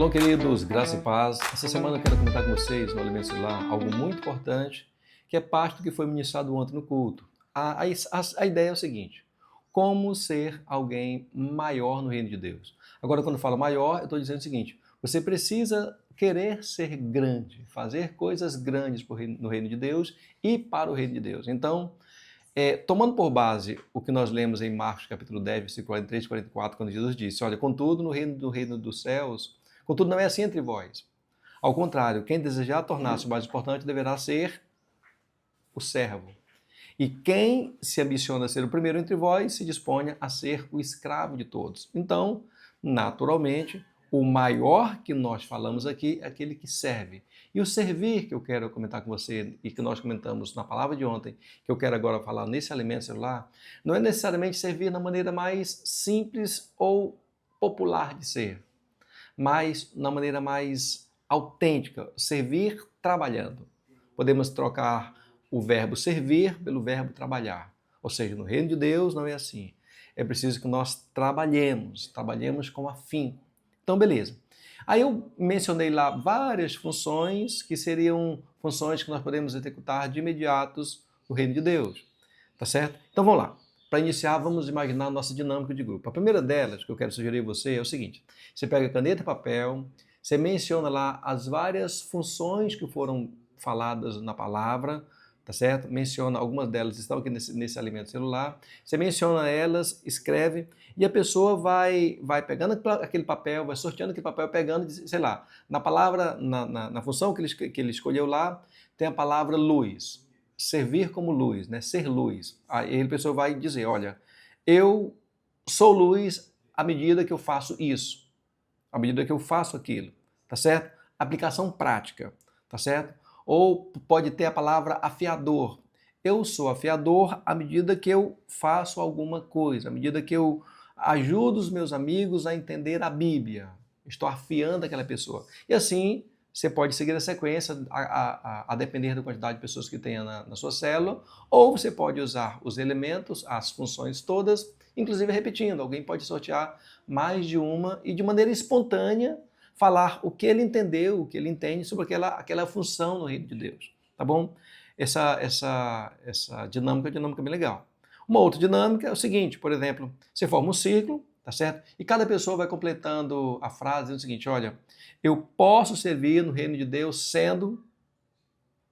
Shalom, queridos, graça e paz. Essa semana eu quero comentar com vocês no Alimento Celular algo muito importante, que é parte do que foi ministrado ontem no culto. A ideia é o seguinte: como ser alguém maior no reino de Deus. Agora, quando eu falo maior, eu estou dizendo o seguinte: você precisa querer ser grande, fazer coisas grandes no reino de Deus e para o reino de Deus. Então, tomando por base o que nós lemos em Marcos capítulo 10, versículo 43 e 44, quando Jesus disse: olha, contudo, no reino dos céus, contudo, não é assim entre vós. Ao contrário, quem desejar tornar-se o mais importante deverá ser o servo. E quem se ambiciona a ser o primeiro entre vós se disponha a ser o escravo de todos. Então, naturalmente, o maior que nós falamos aqui é aquele que serve. E o servir que eu quero comentar com você e que nós comentamos na palavra de ontem, que eu quero agora falar nesse alimento celular, não é necessariamente servir na maneira mais simples ou popular de ser, mas na maneira mais autêntica, servir trabalhando. Podemos trocar o verbo servir pelo verbo trabalhar. Ou seja, no reino de Deus não é assim. É preciso que nós trabalhemos com afinco. Então, beleza. Aí eu mencionei lá várias funções que seriam funções que nós podemos executar de imediatos no reino de Deus. Tá certo? Então vamos lá. Para iniciar, vamos imaginar a nossa dinâmica de grupo. A primeira delas que eu quero sugerir a você é o seguinte: você pega caneta e papel, você menciona lá as várias funções que foram faladas na palavra, tá certo? Menciona, algumas delas estão aqui nesse alimento celular, você menciona elas, escreve, e a pessoa vai pegando aquele papel, vai sorteando aquele papel, pegando, sei lá, na palavra, na função que ele escolheu lá, tem a palavra luz. Servir como luz, né? Ser luz. Aí a pessoa vai dizer, olha, eu sou luz à medida que eu faço isso, à medida que eu faço aquilo, tá certo? Aplicação prática, tá certo? Ou pode ter a palavra afiador. Eu sou afiador à medida que eu faço alguma coisa, à medida que eu ajudo os meus amigos a entender a Bíblia. Estou afiando aquela pessoa. E assim, você pode seguir a sequência a depender da quantidade de pessoas que tenha na sua célula, ou você pode usar os elementos, as funções todas, inclusive repetindo. Alguém pode sortear mais de uma e de maneira espontânea falar o que ele entendeu, o que ele entende sobre aquela função no reino de Deus, tá bom? Essa dinâmica é uma dinâmica bem legal. Uma outra dinâmica é o seguinte, por exemplo, você forma um círculo, tá certo? E cada pessoa vai completando a frase dizendo o seguinte: olha, eu posso servir no reino de Deus sendo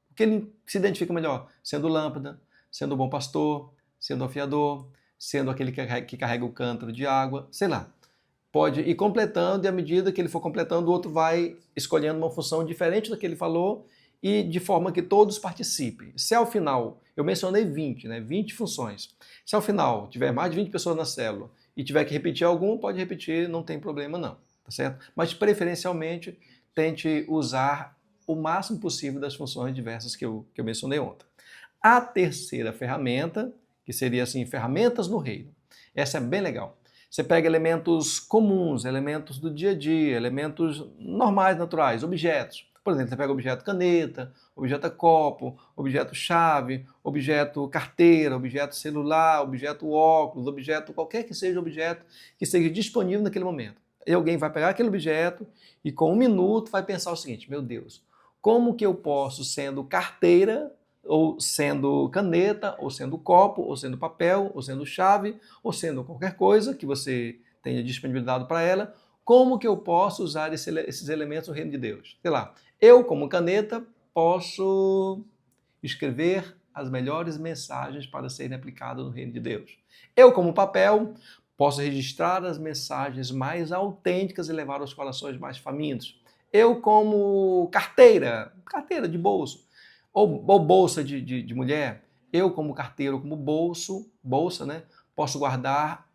o que ele se identifica melhor, sendo lâmpada, sendo bom pastor, sendo afiador, sendo aquele que carrega o cântaro de água, sei lá. Pode ir completando e à medida que ele for completando, o outro vai escolhendo uma função diferente da que ele falou e de forma que todos participem. Se ao final, eu mencionei 20, né? 20 funções. Se ao final tiver mais de 20 pessoas na célula e tiver que repetir alguma, pode repetir, não tem problema não, tá certo? Mas preferencialmente tente usar o máximo possível das funções diversas que eu mencionei ontem. A terceira ferramenta, que seria assim, ferramentas no reino. Essa é bem legal. Você pega elementos comuns, elementos do dia a dia, elementos normais, naturais, objetos. Por exemplo, você pega o objeto caneta, objeto copo, objeto chave, objeto carteira, objeto celular, objeto óculos, objeto qualquer que seja objeto que esteja disponível naquele momento. E alguém vai pegar aquele objeto e com 1 minuto vai pensar o seguinte: meu Deus, como que eu posso, sendo carteira, ou sendo caneta, ou sendo copo, ou sendo papel, ou sendo chave, ou sendo qualquer coisa que você tenha disponibilidade para ela, como que eu posso usar esses elementos no reino de Deus? Sei lá, eu como caneta posso escrever as melhores mensagens para serem aplicadas no reino de Deus. Eu como papel posso registrar as mensagens mais autênticas e levar aos corações mais famintos. Eu como carteira de bolso, ou bolsa de mulher, eu como carteiro, como bolsa, né, posso guardar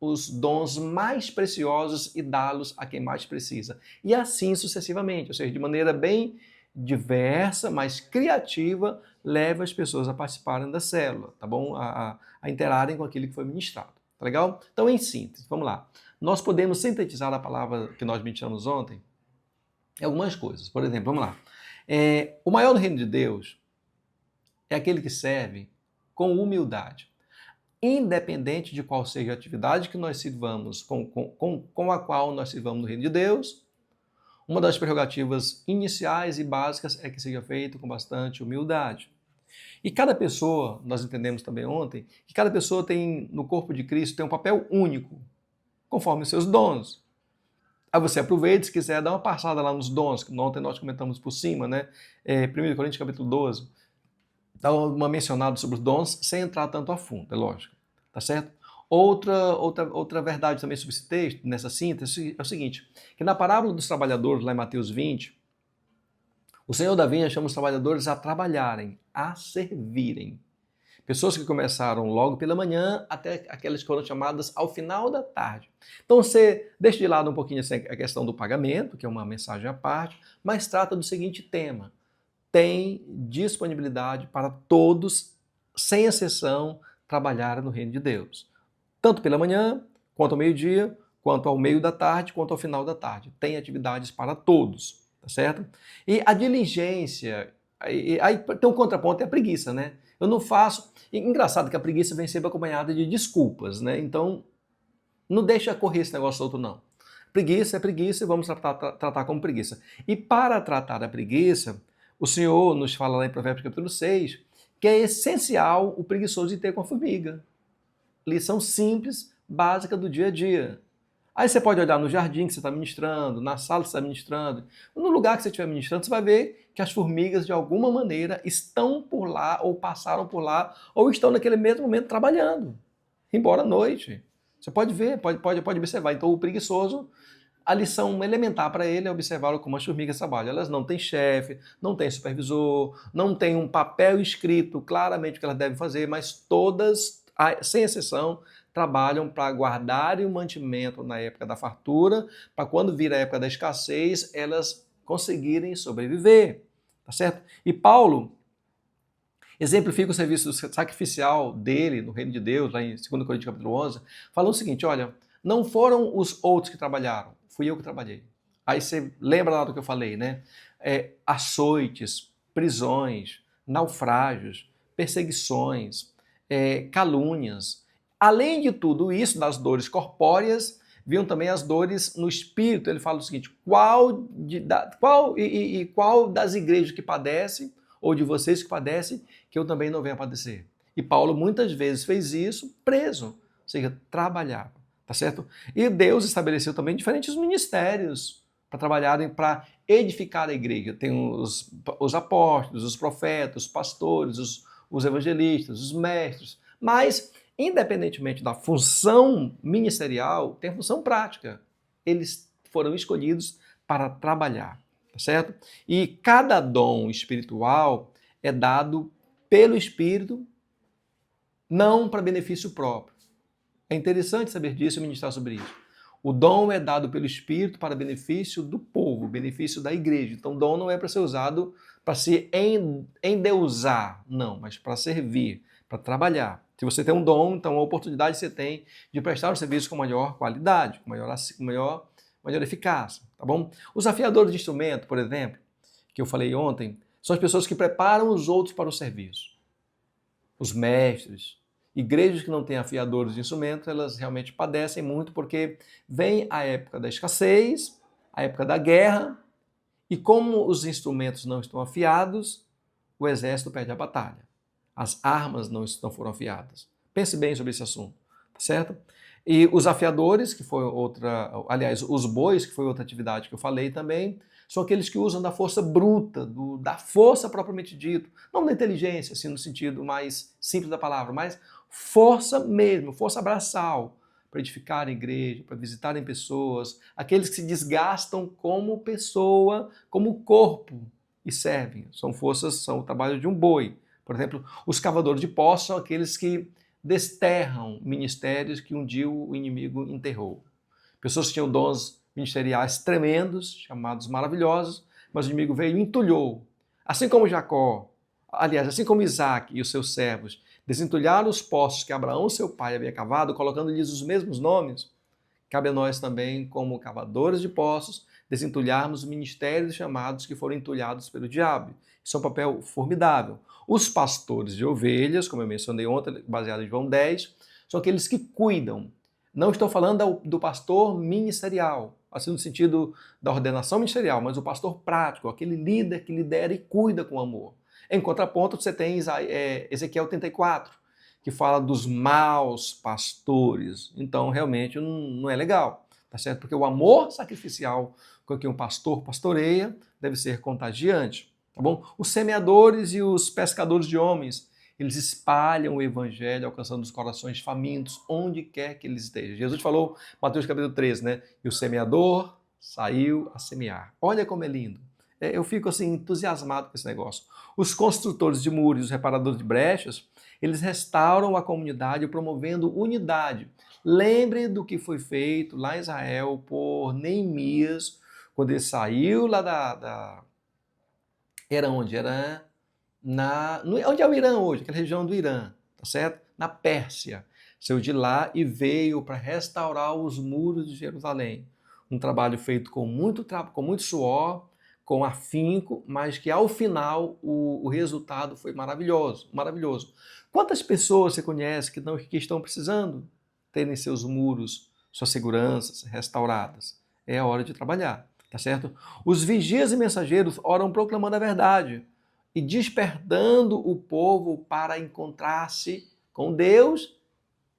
os dons mais preciosos e dá-los a quem mais precisa. E assim sucessivamente, ou seja, de maneira bem diversa, mas criativa, leva as pessoas a participarem da célula, tá bom? A interarem com aquilo que foi ministrado, tá legal? Então, em síntese, vamos lá. Nós podemos sintetizar a palavra que nós mencionamos ontem em algumas coisas. Por exemplo, vamos lá. O maior no reino de Deus é aquele que serve com humildade. Independente de qual seja a atividade que nós sirvamos, com a qual nós sirvamos no reino de Deus, uma das prerrogativas iniciais e básicas é que seja feito com bastante humildade. E cada pessoa, nós entendemos também ontem, que cada pessoa tem, no corpo de Cristo, tem um papel único, conforme os seus dons. Aí você aproveita, se quiser, dá uma passada lá nos dons, que ontem nós comentamos por cima, né? 1 Coríntios capítulo 12, dá uma mencionada sobre os dons, sem entrar tanto a fundo, é lógico, tá certo? Outra verdade também sobre esse texto, nessa síntese, é o seguinte, que na parábola dos trabalhadores, lá em Mateus 20, o Senhor da vinha chama os trabalhadores a trabalharem, a servirem. Pessoas que começaram logo pela manhã até aquelas que foram chamadas ao final da tarde. Então você deixa de lado um pouquinho a questão do pagamento, que é uma mensagem à parte, mas trata do seguinte tema: tem disponibilidade para todos, sem exceção, trabalhar no reino de Deus. Tanto pela manhã, quanto ao meio-dia, quanto ao meio da tarde, quanto ao final da tarde. Tem atividades para todos, tá certo? E a diligência, aí tem um contraponto, é a preguiça, né? Eu não faço. Engraçado que a preguiça vem sempre acompanhada de desculpas, né? Então, não deixa correr esse negócio solto, não. Preguiça é preguiça e vamos tratar como preguiça. E para tratar a preguiça, o Senhor nos fala lá em Provérbios capítulo 6, que é essencial o preguiçoso de ter com a formiga. Lição simples, básica do dia a dia. Aí você pode olhar no jardim que você está ministrando, na sala que você está ministrando, no lugar que você estiver ministrando, você vai ver que as formigas, de alguma maneira, estão por lá, ou passaram por lá, ou estão naquele mesmo momento trabalhando, embora à noite. Você pode ver, pode observar. Então, o preguiçoso, a lição elementar para ele é observar como as formigas trabalham. Elas não têm chefe, não têm supervisor, não têm um papel escrito claramente o que elas devem fazer, mas todas, sem exceção, trabalham para guardar o mantimento na época da fartura, para quando vir a época da escassez, elas conseguirem sobreviver, tá certo? E Paulo exemplifica o serviço sacrificial dele no reino de Deus, lá em 2 Coríntios capítulo 11, falando o seguinte: olha, não foram os outros que trabalharam, fui eu que trabalhei. Aí você lembra lá do que eu falei, né? Açoites, prisões, naufrágios, perseguições, calúnias. Além de tudo isso, das dores corpóreas, viam também as dores no espírito. Ele fala o seguinte: qual das igrejas que padece, ou de vocês que padecem, que eu também não venha padecer? E Paulo muitas vezes fez isso preso, ou seja, trabalhava, tá certo? E Deus estabeleceu também diferentes ministérios para trabalharem, para edificar a igreja. Tem os apóstolos, os profetas, os pastores, os evangelistas, os mestres, mas independentemente da função ministerial, tem a função prática. Eles foram escolhidos para trabalhar, tá certo? E cada dom espiritual é dado pelo Espírito, não para benefício próprio. É interessante saber disso e ministrar sobre isso. O dom é dado pelo Espírito para benefício do povo, benefício da igreja. Então, o dom não é para ser usado para se endeusar, não, mas para servir, para trabalhar. Se você tem um dom, então a oportunidade que você tem de prestar o serviço com maior qualidade, com maior eficácia, tá bom? Os afiadores de instrumento, por exemplo, que eu falei ontem, são as pessoas que preparam os outros para o serviço. Os mestres. Igrejas que não têm afiadores de instrumentos, elas realmente padecem muito porque vem a época da escassez, a época da guerra, e como os instrumentos não estão afiados, o exército perde a batalha. As armas não foram afiadas. Pense bem sobre esse assunto, tá certo? E os afiadores, que foi os bois, que foi outra atividade que eu falei também, são aqueles que usam da força bruta, da força propriamente dita, não da inteligência, assim, no sentido mais simples da palavra, mas força mesmo, força braçal, para edificar a igreja, para visitarem pessoas, aqueles que se desgastam como pessoa, como corpo e servem. São o trabalho de um boi. Por exemplo, os cavadores de poços são aqueles que desterram ministérios que um dia o inimigo enterrou. Pessoas que tinham dons ministeriais tremendos, chamados maravilhosos, mas o inimigo veio e entulhou. Assim como Jacó, aliás, assim como Isaac e os seus servos desentulharam os poços que Abraão, seu pai, havia cavado, colocando-lhes os mesmos nomes, cabe a nós também, como cavadores de poços, desentulharmos os ministérios chamados que foram entulhados pelo diabo. Isso é um papel formidável. Os pastores de ovelhas, como eu mencionei ontem, baseado em João 10, são aqueles que cuidam. Não estou falando do pastor ministerial, assim no sentido da ordenação ministerial, mas o pastor prático, aquele líder que lidera e cuida com amor. Em contraponto, você tem Ezequiel 34, que fala dos maus pastores. Então, realmente, não é legal, tá certo? Porque o amor sacrificial com que um pastor pastoreia deve ser contagiante, tá bom? Os semeadores e os pescadores de homens, eles espalham o evangelho, alcançando os corações famintos, onde quer que eles estejam. Jesus falou, Mateus capítulo 13, né? E o semeador saiu a semear. Olha como é lindo. Eu fico assim entusiasmado com esse negócio. Os construtores de muros, os reparadores de brechas, eles restauram a comunidade promovendo unidade. Lembre do que foi feito lá em Israel por Neemias, quando ele saiu lá Era onde? Era onde é o Irã hoje, aquela região do Irã, tá certo? Na Pérsia. Saiu de lá e veio para restaurar os muros de Jerusalém. Um trabalho feito com muito suor, com afinco, mas que ao final o resultado foi maravilhoso, maravilhoso. Quantas pessoas você conhece que estão precisando terem seus muros, suas seguranças restauradas? É a hora de trabalhar, tá certo? Os vigias e mensageiros oram proclamando a verdade e despertando o povo para encontrar-se com Deus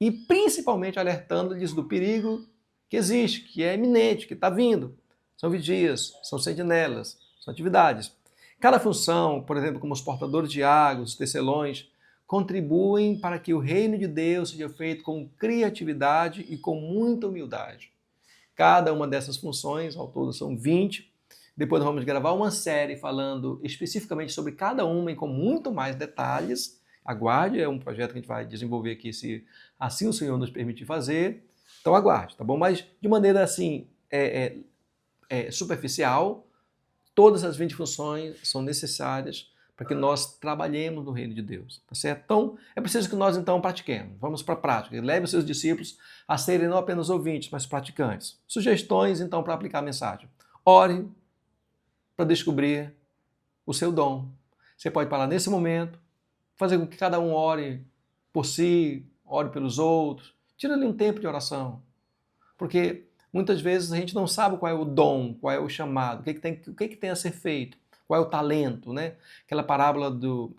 e principalmente alertando-lhes do perigo que existe, que é iminente, que está vindo. São vigias, são sentinelas, são atividades. Cada função, por exemplo, como os portadores de água, os tecelões, contribuem para que o reino de Deus seja feito com criatividade e com muita humildade. Cada uma dessas funções, ao todo são 20. Depois nós vamos gravar uma série falando especificamente sobre cada uma e com muito mais detalhes. Aguarde, é um projeto que a gente vai desenvolver aqui, se assim o Senhor nos permitir fazer. Então aguarde, tá bom? Mas de maneira assim, superficial, todas as 20 funções são necessárias para que nós trabalhemos no reino de Deus, tá certo? Então, é preciso que nós então pratiquemos. Vamos para a prática. Leve os seus discípulos a serem não apenas ouvintes, mas praticantes. Sugestões então para aplicar a mensagem. Ore para descobrir o seu dom. Você pode parar nesse momento, fazer com que cada um ore por si, ore pelos outros. Tira ali um tempo de oração. Porque muitas vezes a gente não sabe qual é o dom, qual é o chamado, o que tem a ser feito, qual é o talento, né? Aquela parábola do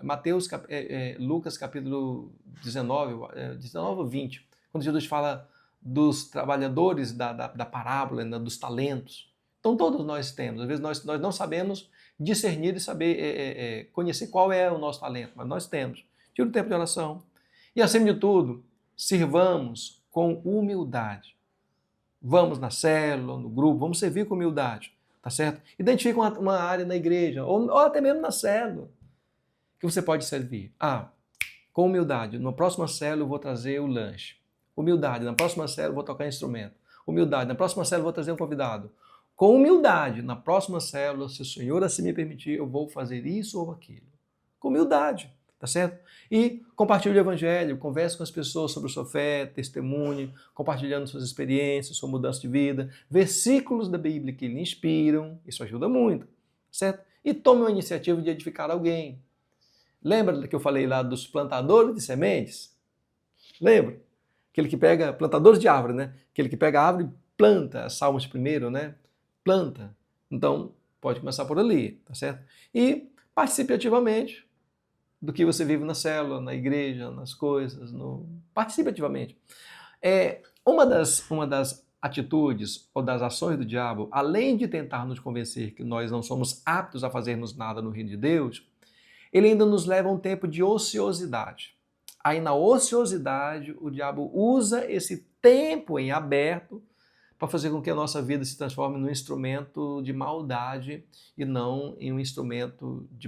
Lucas capítulo 19, 19 ou 20, quando Jesus fala dos trabalhadores da parábola, né, dos talentos. Então todos nós temos, às vezes nós não sabemos discernir e saber conhecer qual é o nosso talento, mas nós temos. Tira o tempo de oração. E acima de tudo, sirvamos com humildade. Vamos na célula, no grupo, vamos servir com humildade, tá certo? Identifique uma área na igreja, ou até mesmo na célula, que você pode servir. Com humildade, na próxima célula eu vou trazer o lanche. Humildade, na próxima célula eu vou tocar instrumento. Humildade, na próxima célula eu vou trazer um convidado. Com humildade, na próxima célula, se o Senhor assim me permitir, eu vou fazer isso ou aquilo. Com humildade, tá certo? E compartilhe o evangelho, converse com as pessoas sobre a sua fé, testemunhe, compartilhando suas experiências, sua mudança de vida, versículos da Bíblia que lhe inspiram, isso ajuda muito, certo? E tome uma iniciativa de edificar alguém. Lembra que eu falei lá dos plantadores de sementes? Lembra? Aquele que pega, plantadores de árvore, né? Aquele que pega a árvore e planta, Salmos primeiro, né? Planta. Então, pode começar por ali, tá certo? E participe ativamente do que você vive na célula, na igreja, nas coisas. Participe ativamente. Uma das atitudes ou das ações do diabo, além de tentar nos convencer que nós não somos aptos a fazermos nada no reino de Deus, ele ainda nos leva a um tempo de ociosidade. Aí na ociosidade, o diabo usa esse tempo em aberto para fazer com que a nossa vida se transforme num instrumento de maldade e não em um instrumento de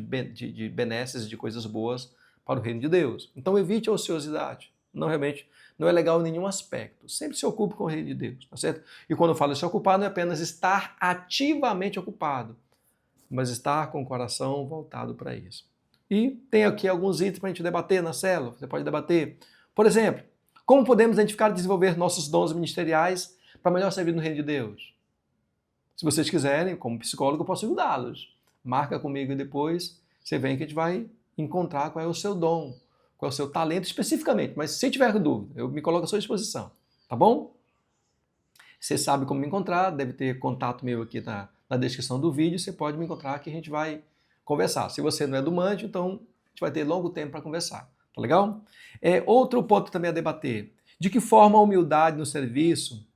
benesses, de coisas boas para o reino de Deus. Então evite a ociosidade. Realmente não é legal em nenhum aspecto. Sempre se ocupe com o reino de Deus, tá certo? E quando eu falo se ocupar, não é apenas estar ativamente ocupado, mas estar com o coração voltado para isso. E tem aqui alguns itens para a gente debater na célula. Você pode debater. Por exemplo, como podemos identificar e desenvolver nossos dons ministeriais para melhor servir no reino de Deus? Se vocês quiserem, como psicólogo, eu posso ajudá-los. Marca comigo e depois você vem que a gente vai encontrar qual é o seu dom, qual é o seu talento especificamente. Mas se tiver dúvida, eu me coloco à sua disposição. Tá bom? Você sabe como me encontrar, deve ter contato meu aqui na descrição do vídeo, você pode me encontrar que a gente vai conversar. Se você não é do Mante, então a gente vai ter longo tempo para conversar, tá legal? Outro ponto também a debater, de que forma a humildade no serviço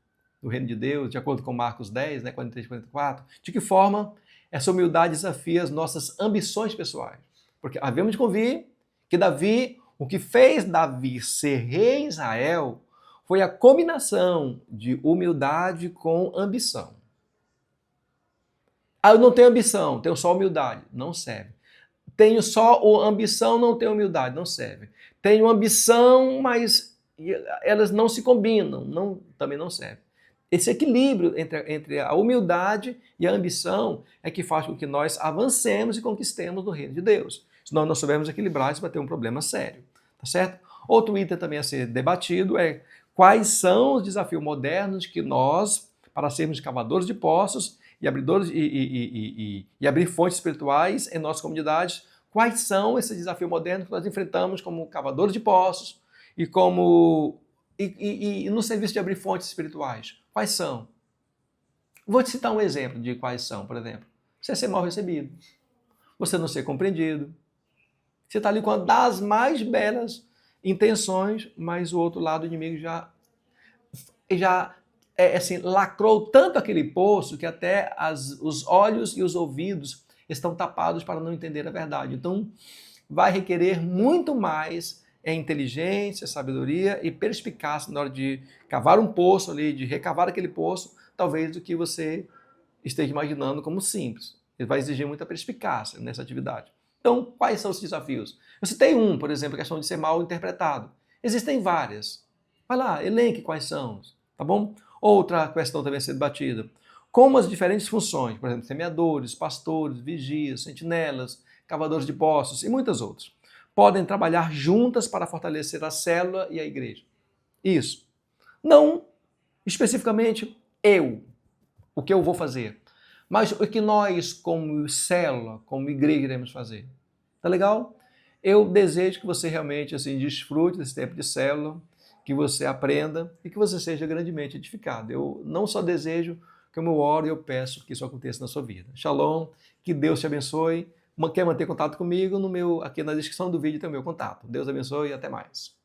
do reino de Deus, de acordo com Marcos 10, 43 e 44, de que forma essa humildade desafia as nossas ambições pessoais. Porque havemos de convir que Davi, o que fez Davi ser rei em Israel, foi a combinação de humildade com ambição. Ah, eu não tenho ambição, tenho só humildade. Não serve. Tenho só ambição, não tenho humildade. Não serve. Tenho ambição, mas elas não se combinam. Também não serve. Esse equilíbrio entre a humildade e a ambição é que faz com que nós avancemos e conquistemos no reino de Deus. Se nós não soubermos equilibrar, isso vai ter um problema sério. Tá certo? Outro item também a ser debatido é quais são os desafios modernos que nós, para sermos cavadores de poços e abridores e abrir fontes espirituais em nossas comunidades, quais são esses desafios modernos que nós enfrentamos como cavadores de poços e como no serviço de abrir fontes espirituais? Quais são? Vou te citar um exemplo de quais são, por exemplo. Você ser mal recebido, você não ser compreendido, você está ali com uma das mais belas intenções, mas o outro lado, o inimigo já assim, lacrou tanto aquele poço que até os olhos e os ouvidos estão tapados para não entender a verdade. Então, vai requerer muito mais inteligência, sabedoria e perspicácia na hora de cavar um poço ali, de recavar aquele poço, talvez do que você esteja imaginando como simples. Ele vai exigir muita perspicácia nessa atividade. Então, quais são os desafios? Eu citei um, por exemplo, a questão de ser mal interpretado. Existem várias. Vai lá, elenque quais são, tá bom? Outra questão também a ser debatida. Como as diferentes funções, por exemplo, semeadores, pastores, vigias, sentinelas, cavadores de poços e muitas outras, podem trabalhar juntas para fortalecer a célula e a igreja. Isso. Não especificamente o que eu vou fazer, mas o que nós, como célula, como igreja, iremos fazer. Tá legal? Eu desejo que você realmente assim, desfrute desse tempo de célula, que você aprenda e que você seja grandemente edificado. Eu não só desejo, como eu oro e eu peço que isso aconteça na sua vida. Shalom, que Deus te abençoe. Quer manter contato comigo? Aqui na descrição do vídeo tem o meu contato. Deus abençoe e até mais.